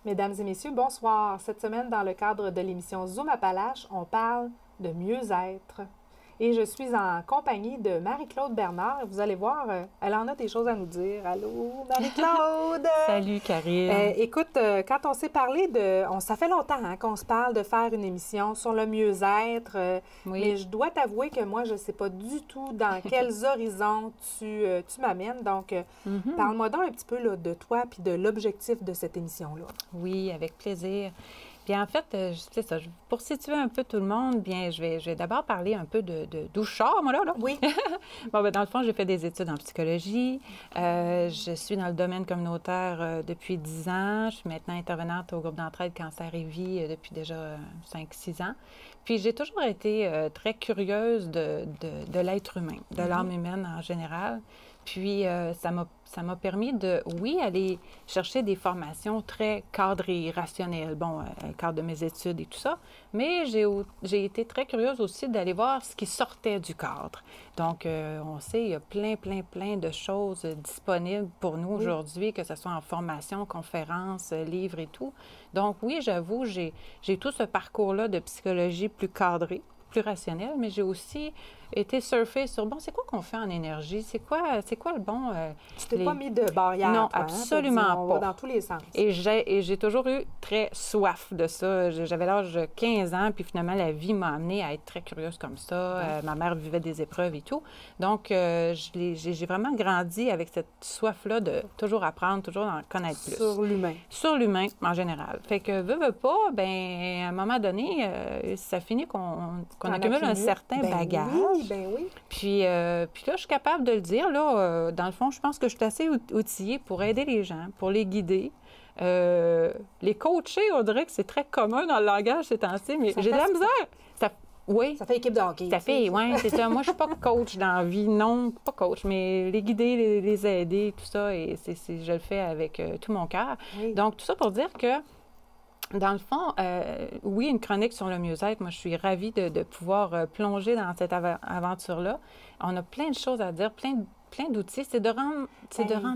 Mesdames et messieurs, bonsoir. Cette semaine, dans le cadre de l'émission Zoom Appalaches, on parle de mieux-être. Et je suis en compagnie de Marie-Claude Bernard. Vous allez voir, elle en a des choses à nous dire. Allô, Marie-Claude! Salut, Karine! Écoute, quand on s'est parlé de... ça fait longtemps qu'on se parle de faire une émission sur le mieux-être, Oui. mais je dois t'avouer que moi, je ne sais pas du tout dans quels horizons tu m'amènes. Donc, parle-moi donc un petit peu là, de toi puis de l'objectif de cette émission-là. Oui, avec plaisir. Bien, en fait, c'est ça. Pour situer un peu tout le monde, bien, je vais d'abord parler un peu d'où je sors, moi, là. Oui. Bon, bien, dans le fond, j'ai fait des études en psychologie. Je suis dans le domaine communautaire depuis 10 ans. Je suis maintenant intervenante au groupe d'entraide Cancer et Vie depuis déjà 5-6 ans. Puis, j'ai toujours été très curieuse de l'être humain, de l'âme humaine en général. Puis, ça m'a permis de, oui, aller chercher des formations très cadrées, rationnelles, bon, cadre de mes études et tout ça, mais j'ai été très curieuse aussi d'aller voir ce qui sortait du cadre. Donc, on sait, il y a plein de choses disponibles pour nous aujourd'hui, que ce soit en formation, conférences, livres et tout. Donc, oui, j'avoue, j'ai tout ce parcours-là de psychologie plus cadré, plus rationnel, mais j'ai aussi été surfer sur, bon, c'est quoi qu'on fait en énergie? C'est quoi le bon... Tu t'es pas mis de barrière, non, toi, absolument hein? On va pas. dans tous les sens. Et j'ai toujours eu très soif de ça. J'avais l'âge de 15 ans, puis finalement, la vie m'a amenée à être très curieuse comme ça. Ma mère vivait des épreuves et tout. Donc, j'ai vraiment grandi avec cette soif-là de toujours apprendre, toujours en connaître plus. Sur l'humain. Sur l'humain, en général. Fait que, veux pas, bien, à un moment donné, ça finit qu'on accumule un certain bagage. Oui, ben oui. Puis là, je suis capable de le dire. Là, dans le fond, je pense que je suis assez outillée pour aider les gens, pour les guider. Les coacher, on dirait que c'est très commun dans le langage ces temps-ci, mais j'ai de la misère. Oui. Ça fait équipe de hockey. Ça fait, oui, c'est ça. Moi, je suis pas coach dans la vie, non, pas coach, mais les guider, les aider, tout ça, et je le fais avec tout mon cœur. Oui. Donc, tout ça pour dire que dans le fond, oui, une chronique sur le mieux-être. Moi, je suis ravie de pouvoir plonger dans cette aventure-là. On a plein de choses à dire, plein d'outils. C'est de rendre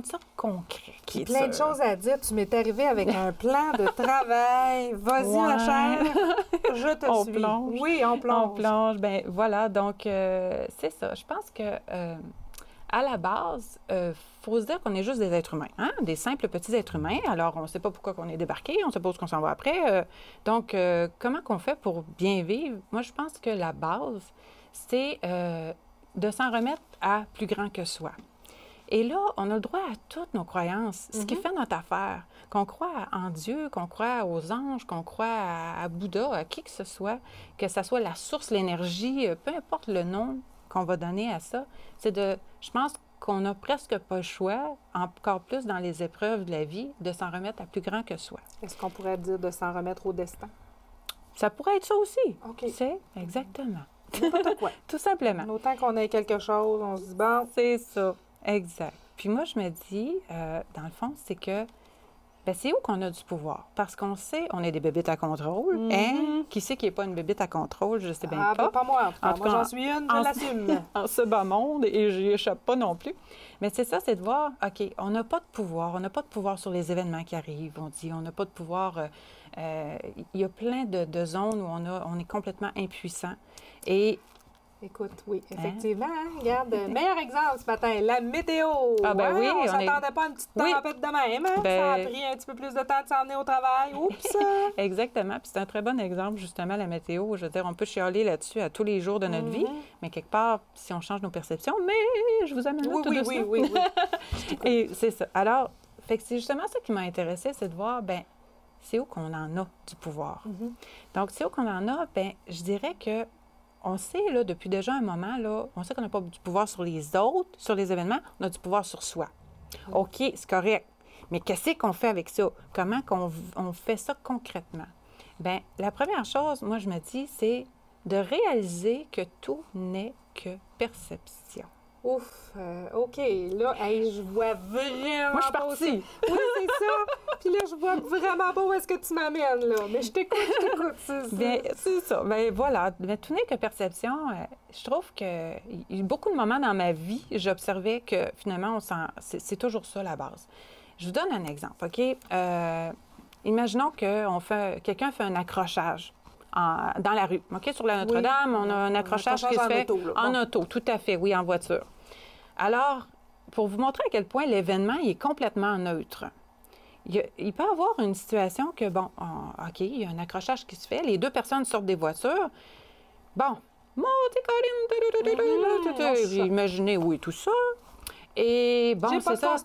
ça concret. Puis plein de choses à dire. Tu m'es arrivé avec un plan de travail. Vas-y, ma chère. Je te suis. Plonge. Oui, on plonge. On plonge. Bien, voilà. Donc, c'est ça. Je pense que... à la base, faut se dire qu'on est juste des êtres humains, hein? Des simples petits êtres humains. Alors, on ne sait pas pourquoi on est débarqué, on ne sait pas où on s'en va après. Donc, comment qu'on fait pour bien vivre? Moi, je pense que la base, c'est de s'en remettre à plus grand que soi. Et là, on a le droit à toutes nos croyances, ce qui fait notre affaire. Qu'on croit en Dieu, qu'on croit aux anges, qu'on croit à Bouddha, à qui que ce soit soit la source, l'énergie, peu importe le nom qu'on va donner à ça, je pense qu'on n'a presque pas le choix, encore plus dans les épreuves de la vie, de s'en remettre à plus grand que soi. Est-ce qu'on pourrait dire de s'en remettre au destin? Ça pourrait être ça aussi. OK. C'est exactement. N'importe quoi. Tout simplement. Autant qu'on ait quelque chose, on se dit, bon... C'est ça. Exact. Puis moi, je me dis, dans le fond, c'est que c'est où qu'on a du pouvoir? Parce qu'on sait, on est des bébites à contrôle. Hein? Qui sait qui n'est pas une bébite à contrôle? Je sais bien pas. Pas moi, en tout cas. Moi, j'en suis une, je l'assume. En ce bas monde, et je n'y échappe pas non plus. Mais c'est ça, c'est de voir, OK, on n'a pas de pouvoir. On n'a pas de pouvoir sur les événements qui arrivent. On dit, on n'a pas de pouvoir. Il y a plein de zones où on est complètement impuissant. Et écoute, oui, effectivement. Hein? Regarde, meilleur exemple ce matin, la météo. Ah ben oui, on ne s'attendait pas à une petite tempête de même. Hein? Ça a pris un petit peu plus de temps de s'en venir au travail. Oups! Exactement. Puis c'est un très bon exemple, justement, la météo. Je veux dire, on peut chialer là-dessus à tous les jours de notre vie, mais quelque part, si on change nos perceptions, mais je vous amène là tout doucement. Oui. Et c'est ça. Alors, fait que c'est justement ça qui m'a intéressée, c'est de voir, c'est où qu'on en a du pouvoir. Donc, c'est où qu'on en a, je dirais que on sait, là, depuis déjà un moment, là, on sait qu'on n'a pas du pouvoir sur les autres, sur les événements, on a du pouvoir sur soi. OK, c'est correct. Mais qu'est-ce qu'on fait avec ça? Comment on fait ça concrètement? Bien, la première chose, moi, je me dis, c'est de réaliser que tout n'est que perception. Ouf, OK. Là, je vois vraiment. Moi, je suis partie. Oui, c'est ça. Puis là, je vois vraiment pas où est-ce que tu m'amènes, là. Mais je t'écoute, c'est ça. Bien, c'est ça. Bien, voilà. Mais tout n'est que perception. Je trouve que il y a beaucoup de moments dans ma vie, j'observais que finalement, c'est toujours ça la base. Je vous donne un exemple, OK? imaginons que quelqu'un fait un accrochage dans la rue. OK? Sur la Notre-Dame, on a un accrochage qui se fait en auto, tout à fait, oui, en voiture. Alors, pour vous montrer à quel point l'événement il est complètement neutre, il peut y avoir une situation que, bon, OK, il y a un accrochage qui se fait, les deux personnes sortent des voitures. Bon, imaginez, oui, tout ça. Et bon, c'est ça.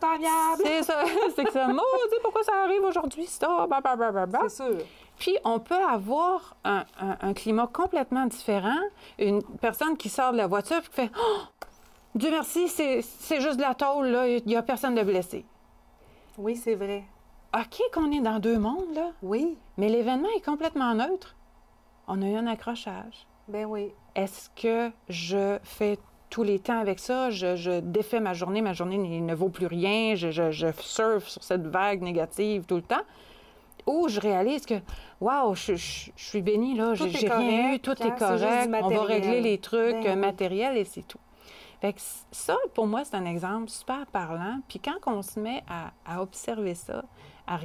C'est ça, c'est ça. Maudit, pourquoi ça arrive aujourd'hui, ça? C'est sûr. Puis, on peut avoir un climat complètement différent. Une personne qui sort de la voiture et qui fait « Oh, Dieu merci, c'est juste de la tôle, là, il n'y a personne de blessé. » Oui, c'est vrai. OK qu'on est dans deux mondes, là. Oui. Mais l'événement est complètement neutre. On a eu un accrochage. Ben oui. Est-ce que je fais tous les temps avec ça? Je défais ma journée ne vaut plus rien, je surfe sur cette vague négative tout le temps? Ou je réalise que, wow, je suis bénie, là, j'ai rien eu, tout est correct, on va régler les trucs matériels et c'est tout. Fait que ça, pour moi, c'est un exemple super parlant. Puis quand on se met à observer ça, à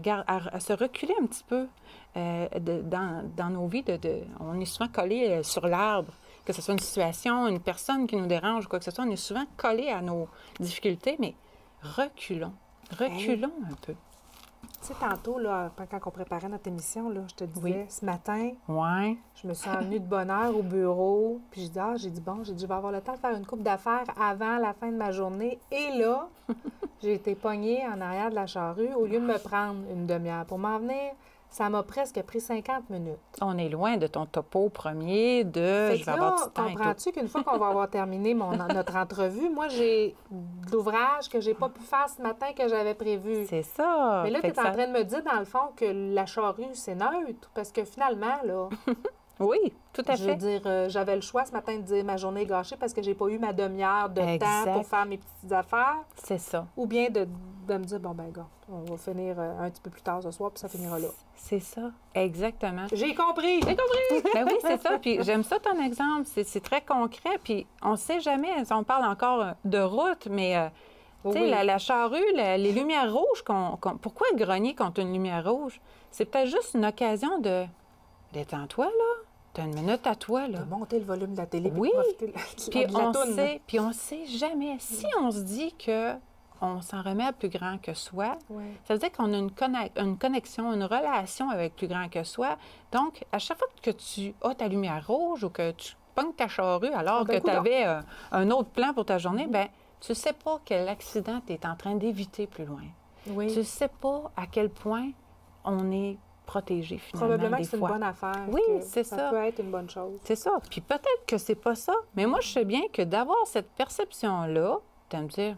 se reculer un petit peu dans nos vies, on est souvent collé sur l'arbre, que ce soit une situation, une personne qui nous dérange ou quoi que ce soit, on est souvent collé à nos difficultés, mais reculons un peu. Tu sais, tantôt, là, quand on préparait notre émission, là, je te disais, ce matin, je me suis envenue de bonne heure au bureau, puis j'ai dit, je vais avoir le temps de faire une coupe d'affaires avant la fin de ma journée. Et là, j'ai été pognée en arrière de la charrue au lieu de me prendre une demi-heure pour m'en venir. Ça m'a presque pris 50 minutes. On est loin de ton topo premier de « je vais avoir du temps ». Comprends-tu qu'une fois qu'on va avoir terminé notre entrevue, moi, j'ai de l'ouvrage que j'ai pas pu faire ce matin que j'avais prévu. C'est ça. Mais là, tu es en train de me dire, dans le fond, que la charrue, c'est neutre. Parce que finalement, là... Oui, tout à fait. Je veux dire, j'avais le choix ce matin de dire ma journée est gâchée parce que j'ai pas eu ma demi-heure de temps pour faire mes petites affaires. C'est ça. Ou bien de me dire, bon, ben, gars, on va finir un petit peu plus tard ce soir, puis ça finira là. C'est ça, exactement. J'ai compris! J'ai compris! Ben oui, c'est ça. Puis j'aime ça ton exemple. C'est très concret. Puis on ne sait jamais, on parle encore de route, mais tu sais, la charrue, les lumières rouges, pourquoi grogner contre une lumière rouge? C'est peut-être juste une occasion de... Détends-toi, là. T'as une minute à toi, là. De monter le volume de la télé, oui. Puis Puis on sait jamais. Si on se dit que on s'en remet à plus grand que soi, ça veut dire qu'on a une connexion, une relation avec plus grand que soi. Donc, à chaque fois que tu as ta lumière rouge ou que tu pognes ta charrue alors que tu avais un autre plan pour ta journée, ben tu ne sais pas quel accident tu es en train d'éviter plus loin. Oui. Tu ne sais pas à quel point on est protégé, finalement, probablement des que c'est fois. une bonne affaire. Oui, c'est ça. Ça peut être une bonne chose. C'est ça. Puis peut-être que c'est pas ça, mais moi, je sais bien que d'avoir cette perception-là, de me dire,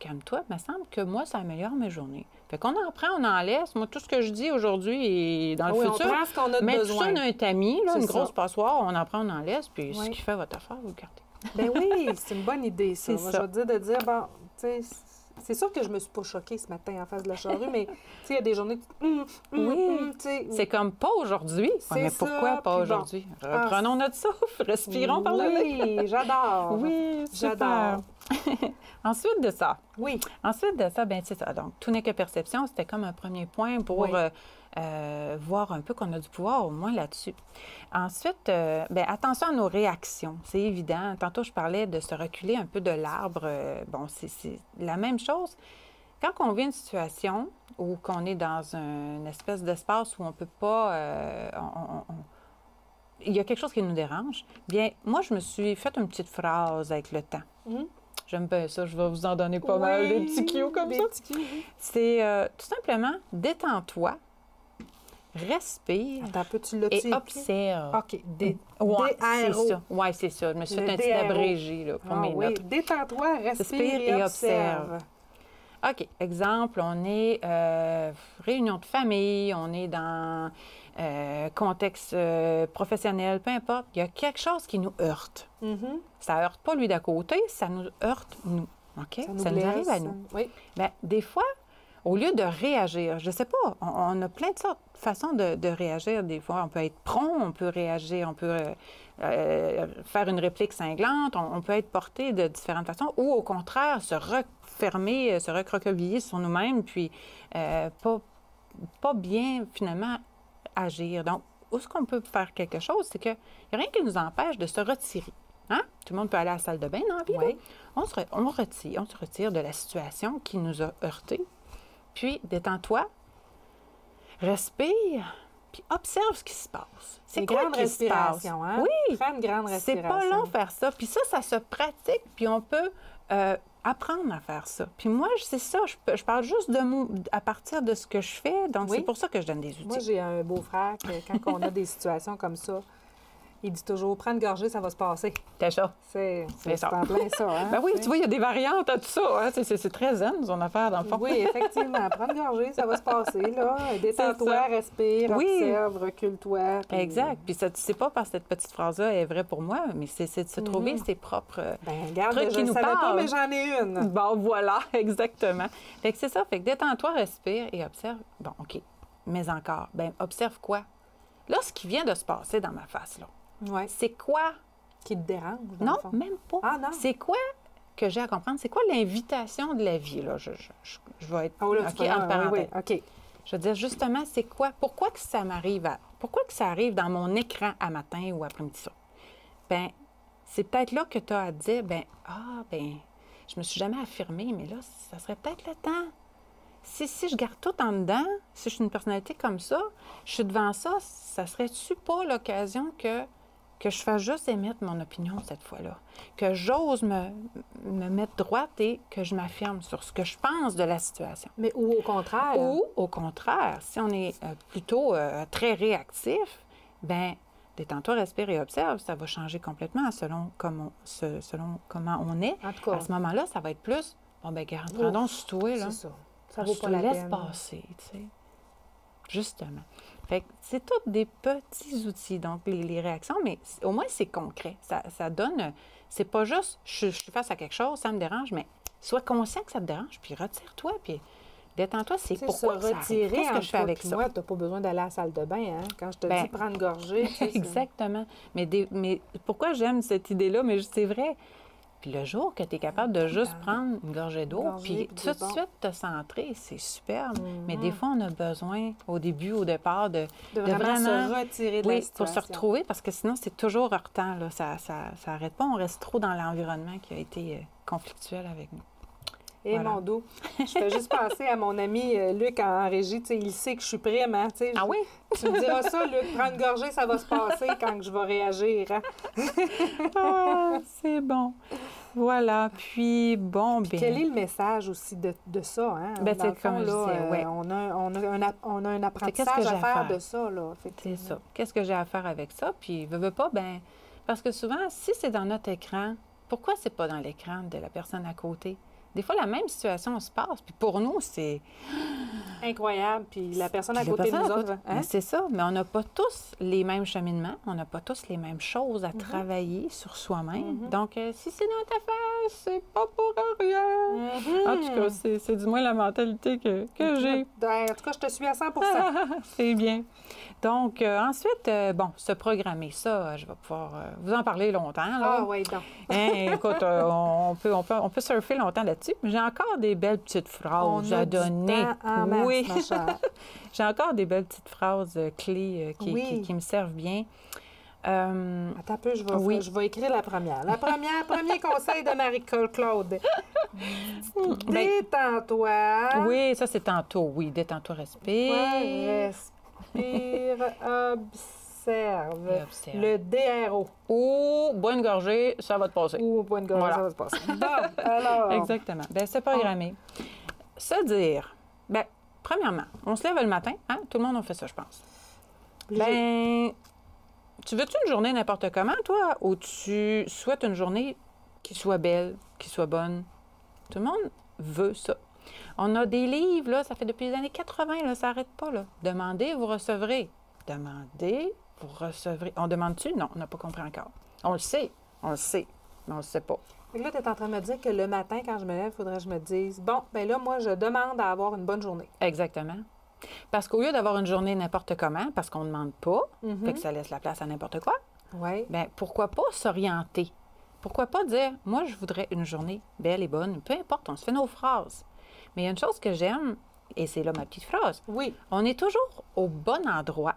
calme-toi, il me semble que moi, ça améliore mes journées. Fait qu'on en prend, on en laisse. Moi, tout ce que je dis aujourd'hui et dans le futur, on prend ce qu'on a mais besoin. tout ça dans un tamis, là, une grosse ça. passoire, on en prend, on en laisse, puis ce qui fait votre affaire, vous le gardez. Ben oui, c'est une bonne idée, ça. C'est Moi, je vais te dire de dire, bon, tu sais, c'est sûr que je me suis pas choquée ce matin en face de la charrue, mais tu sais, il y a des journées, oui, c'est comme pas aujourd'hui. Ouais, mais pourquoi pas aujourd'hui? Reprenons notre souffle, respirons par le nez. Oui, j'adore. Oui, j'adore. Ensuite de ça. Oui. Ensuite de ça, bien, c'est ça. Donc, tout n'est que perception. C'était comme un premier point pour voir un peu qu'on a du pouvoir au moins là-dessus. Ensuite, bien, attention à nos réactions. C'est évident. Tantôt, je parlais de se reculer un peu de l'arbre. Bon, c'est la même chose. Quand on vit une situation où qu'on est dans une espèce d'espace où on ne peut pas... il y a quelque chose qui nous dérange, bien, moi, je me suis fait une petite phrase avec le temps. J'aime bien ça. Je vais vous en donner pas mal, des petits cues comme ça. C'est tout simplement, détends-toi, respire et observe. OK. C'est ça. Oui, c'est ça. Je me suis fait un petit abrégé là, pour mes notes. Détends-toi, respire et observe. OK. Exemple, on est réunion de famille, on est dans contexte professionnel, peu importe. Il y a quelque chose qui nous heurte. Ça ne heurte pas lui d'à côté, ça nous heurte nous. OK? Ça nous arrive à nous. Oui. Bien, des fois, au lieu de réagir, je ne sais pas, on a plein de sortes de façons de réagir. Des fois, on peut être prompt, on peut réagir, on peut faire une réplique cinglante, on peut être porté de différentes façons, ou au contraire, se refermer, se recroqueviller sur nous-mêmes, puis pas pas bien, finalement, agir. Donc, où est-ce qu'on peut faire quelque chose, c'est qu'il n'y a rien qui nous empêche de se retirer. Hein? Tout le monde peut aller à la salle de bain dans la vie. Oui. On se retire de la situation qui nous a heurtés. Puis, détends-toi, respire, puis observe ce qui se passe. C'est Une quoi grande qui se passe? respiration, hein? Oui! Prends une grande C'est respiration. pas long faire ça. Puis ça se pratique, puis on peut apprendre à faire ça. Puis moi, c'est ça, je parle juste à partir de ce que je fais, donc Oui. c'est pour ça que je donne des outils. Moi, j'ai un beau-frère que quand on a des situations comme ça, il dit toujours, prends une gorgée, ça va se passer. T'as ça. C'est ça. en plein ça, hein? Ben oui, t'sais. tu vois, il y a des variantes à tout ça. Hein? C'est très zen, son affaire, dans le fond. Oui, effectivement. Prends une gorgée, ça va se passer, là. Détends-toi, ça. respire, Oui. observe, recule-toi. puis- Exact. Puis ça, c'est pas parce que cette petite phrase-là est vraie pour moi, mais c'est de se trouver ses propres Ben, regarde, trucs je qui ne nous savais pas, parlent. mais j'en ai une. Bon, voilà, exactement. Fait que c'est ça. Fait que détends-toi, respire et observe. Bon, OK. Mais encore, ben observe quoi? Là, ce qui vient de se passer dans ma face, là, Oui. c'est quoi? Qui te dérange, dans Non, le fond. même pas. Ah, non? C'est quoi que j'ai à comprendre? C'est quoi l'invitation de la vie, là? Je vais être... Oh, là, OK, tu vas- entre parenthèses. oui, OK. Je veux dire, justement, c'est quoi? Pourquoi que ça m'arrive Pourquoi que ça arrive dans mon écran à matin ou après-midi ça? Bien, c'est peut-être là que tu as à te dire, je me suis jamais affirmée, mais là, ça serait peut-être le temps. Si je garde tout en dedans, si je suis une personnalité comme ça, je suis devant ça serait-tu pas l'occasion que je fasse juste émettre mon opinion cette fois-là? Que j'ose me mettre droite et que je m'affirme sur ce que je pense de la situation. Mais ou au contraire. Ou, au contraire, si on est plutôt très réactif, bien, détends-toi, respire et observe, ça va changer complètement selon comment on est. En tout cas, À ce moment-là, ça va être plus, bon, bien, garde, prends donc sur toi, là. c'est ça. Ça Je vaut te pas la laisse peine. passer, tu sais. Justement. Fait que c'est tous des petits outils, donc les réactions, mais au moins c'est concret. Ça donne, c'est pas juste je suis face à quelque chose, ça me dérange, mais sois conscient que ça te dérange, puis retire-toi, puis détends-toi, c'est C'est pourquoi se ça arrive. retirer Qu'est-ce que entre je fais toi avec puis ça? moi, tu n'as pas besoin d'aller à la salle de bain. Hein? Quand je te Ben, dis prendre une gorgée, tu sais, c'est- Exactement. Mais pourquoi j'aime cette idée-là? Mais c'est vrai. Puis le jour que tu es capable de juste prendre une gorgée d'eau, Gorgée, puis puis tout de bon. suite te centrer, c'est superbe. Mais des fois, on a besoin, au départ, de vraiment se retirer de la oui, pour se situation. retrouver, parce que sinon, c'est toujours heurtant. Là. Ça arrête pas. On reste trop dans l'environnement qui a été conflictuel avec nous. Et Voilà. mon dos, je fais juste penser à mon ami Luc en régie. Tu sais, il sait que je suis prime. Hein, tu sais, Ah oui? Tu me diras ça, Luc, prends une gorgée, ça va se passer quand je vais réagir. Hein? Ah, c'est bon. Voilà. Puis, bon, bien... Quel est le message aussi de ça? Hein? Ben, Dans c'est le fond, comme je là, disais, ouais. on a un apprentissage qu'est-ce que à j'ai à faire faire? de ça. Là, C'est effectivement. ça. Qu'est-ce que j'ai à faire avec ça? Puis, veux pas, ben parce que souvent, si c'est dans notre écran, pourquoi c'est pas dans l'écran de la personne à côté? Des fois, la même situation se passe. Puis pour nous, c'est... Incroyable. Puis la personne à Puis la côté de personne nous à autres, côté- hein? Ben, c'est ça. Mais on n'a pas tous les mêmes cheminements. On n'a pas tous les mêmes choses à travailler sur soi-même. Donc, si c'est dans ta face, c'est pas pour rien. En tout cas, c'est du moins la mentalité que j'ai. En tout cas, je te suis à 100 C'est bien. Donc, ensuite, se programmer, ça, je vais pouvoir vous en parler longtemps. Là. Ah oui, donc. Hein, écoute, on peut surfer longtemps là-dessus. Mais j'ai encore des belles petites phrases à donner. En masse, Oui, ma chère. j'ai encore des belles petites phrases clés Oui. qui me servent bien. Attends un peu, Oui. je vais écrire la première. Premier conseil de Marie-Claude. Détends-toi. Oui, ça c'est tantôt. Oui, détends-toi, respire. Respire, observe. Et observe. Le DRO. Ou bois une gorgée, ça va te passer. Ou au point de gorge, Voilà. ça va se passer. Bon, alors. Exactement. Bien, c'est programmé. Se dire, bien, premièrement, on se lève le matin, hein? Tout le monde a fait ça, je pense. Ben, tu veux-tu une journée n'importe comment, toi, ou tu souhaites une journée qui soit belle, qui soit bonne? Tout le monde veut ça. On a des livres, là, ça fait depuis les années 80, là, ça n'arrête pas, là. Demandez, vous recevrez. Demandez, vous recevrez. On demande-tu? Non, on n'a pas compris encore. On le sait, mais on ne le sait pas. Fait que là, tu es en train de me dire que le matin, quand je me lève, il faudrait que je me dise, bon, ben là, moi, je demande à avoir une bonne journée. Exactement. Parce qu'au lieu d'avoir une journée n'importe comment, parce qu'on ne demande pas, fait que ça laisse la place à n'importe quoi, Oui. bien, pourquoi pas s'orienter? Pourquoi pas dire, moi, je voudrais une journée belle et bonne, peu importe, on se fait nos phrases. Mais il y a une chose que j'aime, et c'est là ma petite phrase, Oui. on est toujours au bon endroit,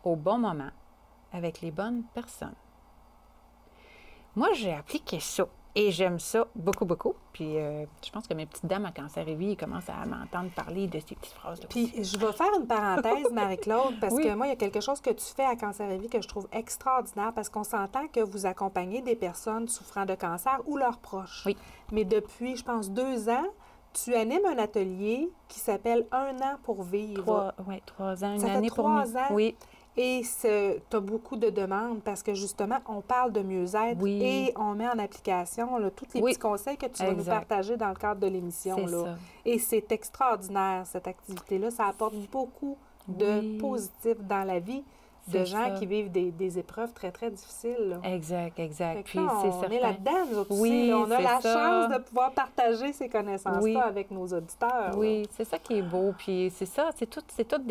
au bon moment, avec les bonnes personnes. Moi, j'ai appliqué ça et j'aime ça beaucoup, beaucoup. Puis je pense que mes petites dames à Cancer et Vie commencent à m'entendre parler de ces petites phrases-là. Puis je vais faire une parenthèse, Marie-Claude, parce que moi, il y a quelque chose que tu fais à Cancer et Vie que je trouve extraordinaire, parce qu'on s'entend que vous accompagnez des personnes souffrant de cancer ou leurs proches. Oui. Mais depuis, je pense, 2 ans, tu animes un atelier qui s'appelle « Un an pour vivre ». 3 ans, une Ça fait année 3 pour ans. Oui. Et tu as beaucoup de demandes parce que justement, on parle de mieux-être Oui. et on met en application là, tous les petits conseils que tu vas nous partager dans le cadre de l'émission. C'est ça. Et c'est extraordinaire, cette activité-là. Ça apporte beaucoup de positif dans la vie de gens qui vivent des épreuves très, très difficiles. Là. Exact. Puis Là, on est là-dedans, nous autres aussi. Là. On a la chance de pouvoir partager ces connaissances-là avec nos auditeurs. Oui, c'est ça qui est beau. Puis c'est ça, c'est toutes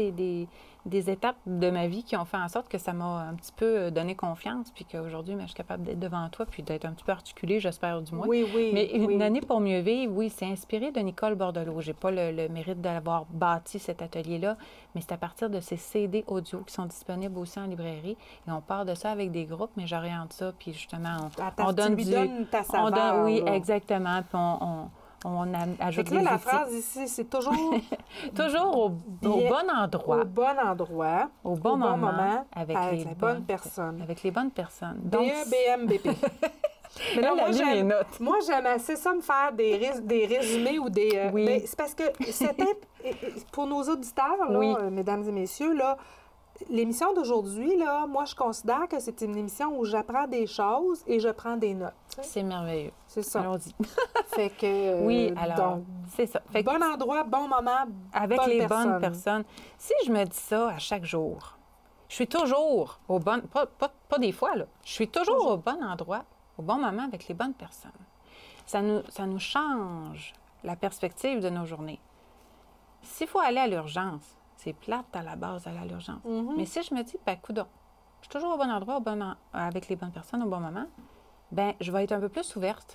des étapes de ma vie qui ont fait en sorte que ça m'a un petit peu donné confiance, puis qu'aujourd'hui, je suis capable d'être devant toi, puis d'être un petit peu articulée, j'espère du moins. Oui. Mais une année pour mieux vivre, oui, c'est inspiré de Nicole Bordelot. J'ai pas le mérite d'avoir bâti cet atelier-là, mais c'est à partir de ces CD audio qui sont disponibles aussi en librairie. Et on part de ça avec des groupes, mais j'oriente ça, puis justement, on donne tu lui donnes ta saveur. Oui, là. exactement. Puis on ajoute fait que là, la phrase ici, c'est toujours... toujours au bon endroit. Au bon endroit. Au bon moment. Avec les bonnes personnes. Avec les bonnes personnes. Donc, BEBMBP. Mais là, moi, j'aime assez ça me faire des résumés ou des... mais c'est parce que pour nos auditeurs, là, mesdames et messieurs, là, l'émission d'aujourd'hui, là, moi, je considère que c'est une émission où j'apprends des choses et je prends des notes. T'sais. C'est merveilleux. C'est ça. Allons-y. Fait que... oui, alors, donc, c'est ça. Fait bon endroit, bon moment, avec les bonnes personnes. Si je me dis ça à chaque jour, je suis toujours au bon... Pas des fois, là. Je suis toujours au bon endroit, au bon moment avec les bonnes personnes. Ça nous change la perspective de nos journées. S'il faut aller à l'urgence, c'est plate à la base d'aller à l'urgence. Mais si je me dis, coudonc, je suis toujours au bon endroit, avec les bonnes personnes, au bon moment, je vais être un peu plus ouverte.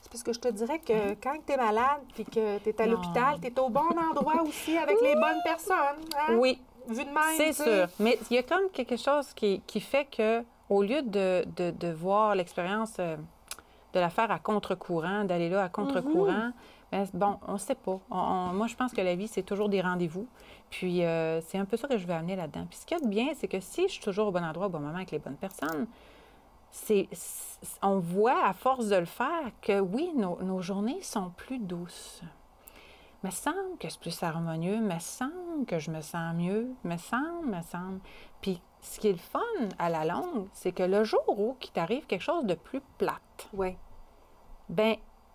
C'est parce que je te dirais que quand tu es malade puis que tu es à l'hôpital, tu es au bon endroit aussi avec les bonnes personnes. Hein? Oui. Vu de même, c'est sûr. Mais il y a comme quelque chose qui fait que, au lieu de voir l'expérience de la faire à contre-courant, d'aller là à contre-courant, on ne sait pas. Moi, je pense que la vie, c'est toujours des rendez-vous. Puis, c'est un peu ça que je veux amener là-dedans. Puis, ce qu'il y a de bien, c'est que si je suis toujours au bon endroit, au bon moment avec les bonnes personnes, on voit, à force de le faire, que oui, nos journées sont plus douces. Me semble que c'est plus harmonieux, me semble que je me sens mieux, me semble. Puis, ce qui est le fun à la longue, c'est que le jour où il t'arrive quelque chose de plus plate,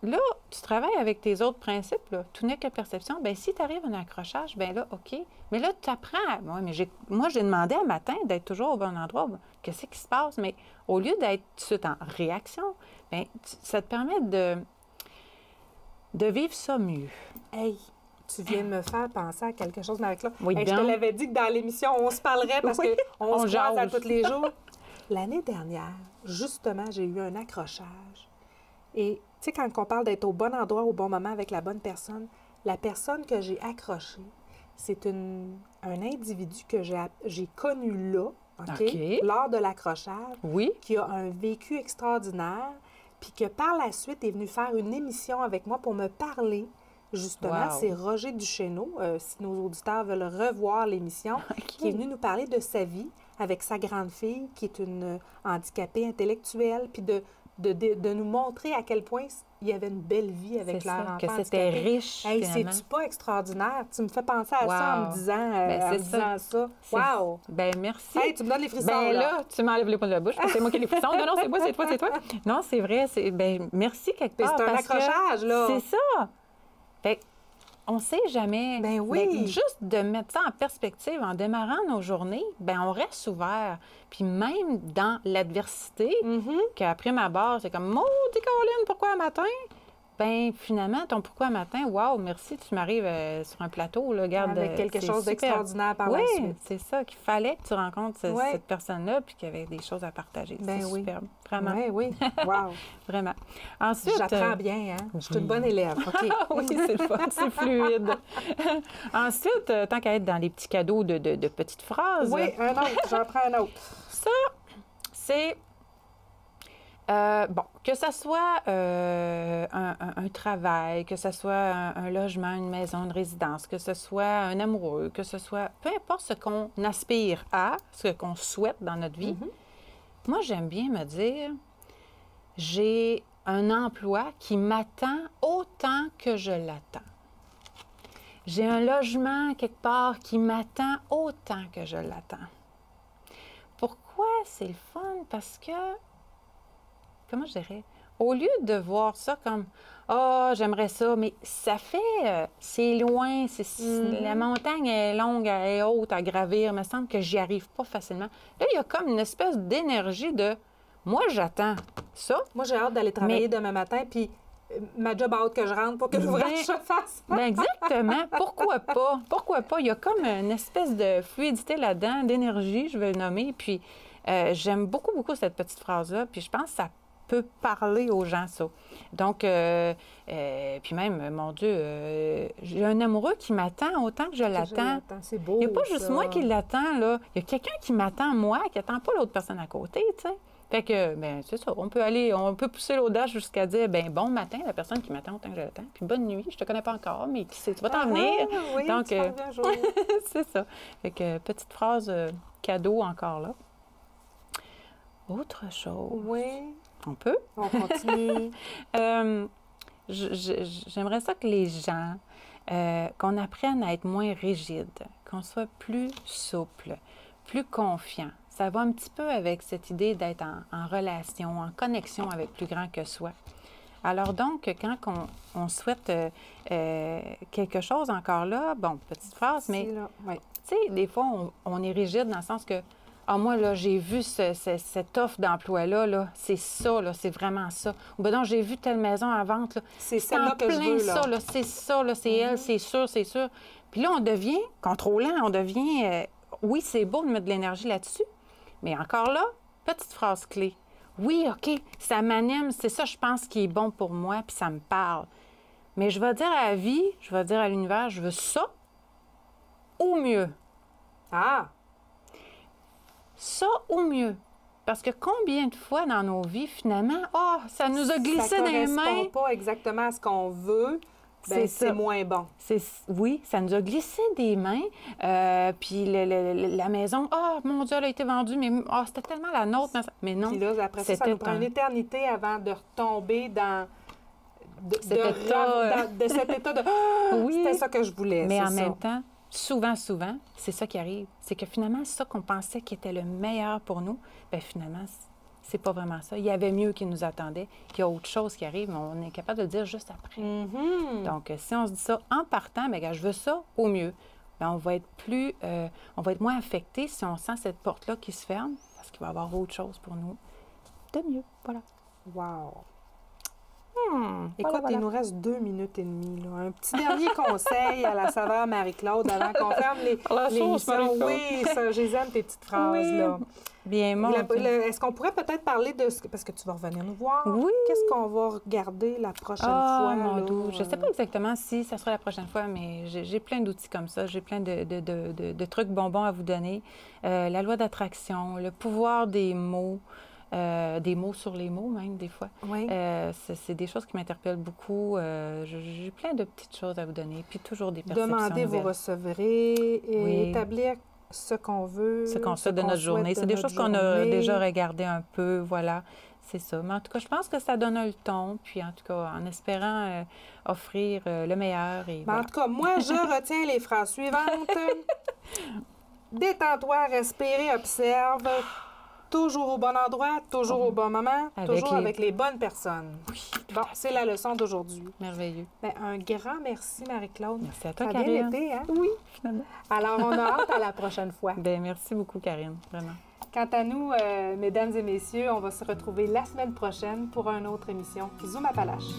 là, tu travailles avec tes autres principes, là. Tout n'est que perception. Si t'arrive un accrochage, là, OK. Mais là, tu apprends. Moi, j'ai demandé un matin d'être toujours au bon endroit. Qu'est-ce qui se passe? Mais au lieu d'être tout de suite en réaction, ça te permet de vivre ça mieux. Hey, tu viens de me faire penser à quelque chose, Marie-Claude. Oui, je te l'avais dit que dans l'émission, on se parlerait parce qu'on se croise à tous les jours. L'année dernière, justement, j'ai eu un accrochage. Et tu sais, quand on parle d'être au bon endroit, au bon moment avec la bonne personne, la personne que j'ai accrochée, c'est un individu que j'ai connu là, lors de l'accrochage, qui a un vécu extraordinaire, puis que par la suite est venu faire une émission avec moi pour me parler. Justement, c'est Roger Duchesneau, si nos auditeurs veulent revoir l'émission, qui est venu nous parler de sa vie avec sa grande fille, qui est une handicapée intellectuelle, puis de nous montrer à quel point il y avait une belle vie avec leur enfant. Que c'était riche, hey, c'est-tu pas extraordinaire? Tu me fais penser à ça en me disant, ça. Wow! Merci. Hey, tu me donnes les frissons, là, tu m'enlèves les poils de la bouche, c'est moi qui ai les frissons. Non, c'est moi, c'est toi. Non, c'est vrai. Merci quelque part. C'est un accrochage, là. C'est ça. Fait on ne sait jamais. Oui. Juste de mettre ça en perspective en démarrant nos journées, on reste ouvert. Puis même dans l'adversité, qu'après ma barre, c'est comme « Maudit Caroline, pourquoi un matin? » ben finalement, ton pourquoi matin, wow, merci, tu m'arrives sur un plateau, là, regarde. Avec quelque c'est chose super. d'extraordinaire par Oui, la suite. c'est ça, qu'il fallait que tu rencontres Ouais. cette personne-là, puis qu'il y avait des choses à partager. Ben c'est oui. superbe, vraiment, Oui, oui. Wow. vraiment. Ensuite, J'apprends bien, hein? Je suis une bonne élève. OK. oui, c'est le fun, c'est fluide. Ensuite, tant qu'à être dans les petits cadeaux de petites phrases, Oui, un autre. J'en prends un autre. ça, c'est... bon, que ce soit un travail, que ce soit un logement, une maison, une résidence, que ce soit un amoureux, que ce soit... Peu importe ce qu'on aspire à, ce qu'on souhaite dans notre vie, moi, j'aime bien me dire, j'ai un emploi qui m'attend autant que je l'attends. J'ai un logement quelque part qui m'attend autant que je l'attends. Pourquoi c'est le fun? Parce que, comment je dirais, au lieu de voir ça comme « Ah, j'aimerais ça », mais ça fait, c'est loin, la montagne est longue, elle est haute à gravir, il me semble que j'y arrive pas facilement. Là, il y a comme une espèce d'énergie de « Moi, j'attends ça ». Moi, j'ai hâte d'aller travailler demain matin, puis ma job a hâte que je rentre pour que l'ouvrage se fasse. Ben exactement. Pourquoi pas? Pourquoi pas? Il y a comme une espèce de fluidité là-dedans, d'énergie, je vais le nommer. Puis j'aime beaucoup, beaucoup cette petite phrase-là. Puis je pense que ça peut parler aux gens, ça. Donc, puis même, mon Dieu, j'ai un amoureux qui m'attend autant que je l'attends. C'est beau. Il n'y a pas juste ça. moi qui l'attends, là. Il y a quelqu'un qui m'attend, moi, qui n'attend pas l'autre personne à côté, tu sais. Fait que, bien, c'est ça. On peut pousser l'audace jusqu'à dire, bien, bon matin, la personne qui m'attend autant que je l'attends. Puis bonne nuit, je te connais pas encore, mais qui sait, tu vas t'en venir. Oui, donc, tu vas un jour. c'est ça. Fait que, petite phrase cadeau encore là. Autre chose. Oui. On peut? On continue. J'aimerais ça que les gens, qu'on apprenne à être moins rigide, qu'on soit plus souple, plus confiant. Ça va un petit peu avec cette idée d'être en relation, en connexion avec plus grand que soi. Alors donc, quand on souhaite quelque chose encore là, bon, petite phrase, mais Oui. tu sais, des fois, on est rigide dans le sens que, ah, moi, là, j'ai vu cette offre d'emploi-là, là, c'est ça, là, c'est vraiment ça. Ou bien non, j'ai vu telle maison à vente, là. C'est celle-là que je plein veux, ça, là, c'est ça, là, c'est elle, c'est sûr, c'est sûr. Puis là, on devient contrôlant, on devient, oui, c'est beau de mettre de l'énergie là-dessus, mais encore là, petite phrase clé. Oui, OK, ça m'anime, c'est ça, je pense, qui est bon pour moi, puis ça me parle. Mais je vais dire à la vie, je vais dire à l'univers, je veux ça ou mieux. Ah! Ça ou mieux. Parce que combien de fois dans nos vies, finalement, ça nous a glissé dans les mains. Ça ne correspond pas exactement à ce qu'on veut. Ben, c'est moins bon. Oui, ça nous a glissé des mains. Puis la maison, mon Dieu, elle a été vendue, mais c'était tellement la nôtre. Mais non. Puis là, après ça nous prend une éternité avant de retomber dans cet état de oui, c'était ça que je voulais. Mais en même temps, souvent, c'est ça qui arrive. C'est que finalement, ça qu'on pensait qui était le meilleur pour nous, bien finalement, c'est pas vraiment ça. Il y avait mieux qui nous attendait, qu'il y a autre chose qui arrive, mais on est capable de le dire juste après. Donc, si on se dit ça en partant, bien, je veux ça au mieux, bien, on va être moins affecté si on sent cette porte-là qui se ferme, parce qu'il va y avoir autre chose pour nous de mieux. Voilà. Wow! Écoute, voilà. Il nous reste 2 minutes et demie. Là. Un petit dernier conseil à la saveur Marie-Claude avant qu'on ferme l'émission. Oui, ça, je les aime, tes petites phrases. Là. Bien, moi. Est-ce qu'on pourrait peut-être parler de ce parce que tu vas revenir nous voir? Oui. Qu'est-ce qu'on va regarder la prochaine fois? Mon Dieu. Je ne sais pas exactement si ça sera la prochaine fois, mais j'ai plein d'outils comme ça. J'ai plein de trucs bonbons à vous donner. La loi d'attraction, le pouvoir des mots. Des mots sur les mots, même, des fois. Oui. C'est des choses qui m'interpellent beaucoup. J'ai plein de petites choses à vous donner, puis toujours des perceptions Demandez, nouvelles. vous recevrez, et établir ce qu'on veut. Ce qu'on souhaite de notre journée. C'est des choses qu'on a déjà regardées un peu, voilà. C'est ça. Mais en tout cas, je pense que ça donne le ton, puis en tout cas, en espérant offrir le meilleur. Et voilà. En tout cas, moi, je retiens les phrases suivantes. Détends-toi, respire, observe. Toujours au bon endroit, toujours au bon moment, toujours avec les bonnes personnes. Oui, bon, c'est la leçon d'aujourd'hui. Merveilleux. Bien, un grand merci, Marie-Claude. Merci à toi, Karine. Karine. Ça a bien été, hein? Oui, finalement. Alors, on a hâte à la prochaine fois. Bien, merci beaucoup, Karine, vraiment. Quant à nous, mesdames et messieurs, on va se retrouver la semaine prochaine pour une autre émission Zoom Appalaches.